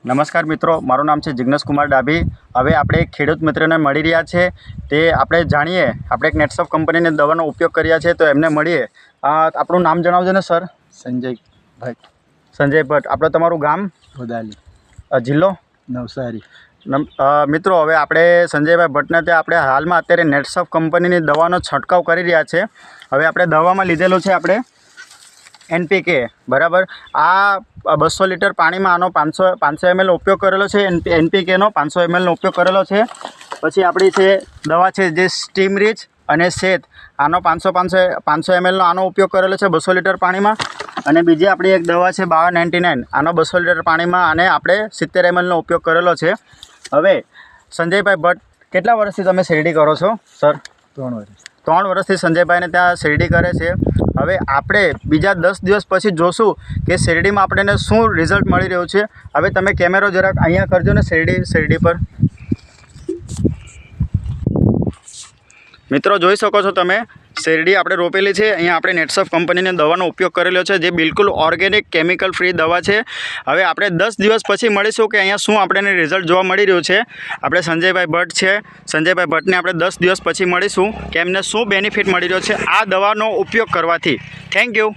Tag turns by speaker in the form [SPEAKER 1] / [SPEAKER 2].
[SPEAKER 1] નમસ્કાર મિત્રો, મારું નામ છે જિગ્નેશ કુમાર ડાભી। હવે આપણે એક ખેડૂત મિત્રને મળી રહ્યા છે, તે આપણે જાણીએ। આપણે એક નેટસોફ કંપનીની દવાનો ઉપયોગ કર્યા છે, તો એમને મળીએ। આપણું નામ જણાવજો ને સર।
[SPEAKER 2] સંજય ભટ્ટ।
[SPEAKER 1] સંજય ભટ્ટ। આપણે તમારું ગામ?
[SPEAKER 2] ગોદાલી।
[SPEAKER 1] જિલ્લો?
[SPEAKER 2] નવસારી।
[SPEAKER 1] મિત્રો, હવે આપણે સંજયભાઈ ભટ્ટને ત્યાં આપણે હાલમાં અત્યારે નેટસોફ કંપનીની દવાનો છંટકાવ કરી રહ્યા છે। હવે આપણે દવામાં લીધેલું છે આપણે NPK, બરાબર। આ 200 લીટર પાણીમાં આનો 500 ml ઉપયોગ કરેલો છે। NPKનો 500 ml નો ઉપયોગ કરેલો છે। પછી આપણી છે દવા છે જે સ્ટીમ રીચ અને શેત, આનો 500 ml નો આનો ઉપયોગ કરેલો છે 200 લીટર પાણીમાં। અને બીજી આપણી એક દવા છે 5299, આનો 200 લીટર પાણીમાં આને આપણે 70 ml નો ઉપયોગ કરેલો છે। હવે સંજયભાઈ ભટ્ટ, કેટલા વર્ષથી તમે શેરડી કરો છો સર?
[SPEAKER 2] 3 વર્ષ।
[SPEAKER 1] 3 વર્ષથી સંજયભાઈને ત્યાં શેરડી કરે છે। હવે આપણે બીજા 10 દિવસ પછી જોશું કે શેરડીમાં આપણને શું રિઝલ્ટ મળી રહ્યું છે। હવે તમે કેમેરો જરાક અહીંયા કરજો ને શેરડી પર। મિત્રો, જોઈ શકો છો તમે, શેરડી આપણે રોપેલી છે। અહીંયા આપણે નેટસોફ કંપનીની દવાનો ઉપયોગ કરેલો છે, જે બિલકુલ ઓર્ગેનિક કેમિકલ ફ્રી દવા છે। હવે આપણે 10 દિવસ પછી મળીશું કે અહીંયા શું આપણને રિઝલ્ટ જોવા મળી રહ્યું છે। આપણે સંજયભાઈ ભટ્ટ છે, સંજયભાઈ ભટ્ટને આપણે 10 દિવસ પછી મળીશું કે એમને શું બેનિફિટ મળી રહ્યો છે આ દવાનો ઉપયોગ કરવાથી। Thank you.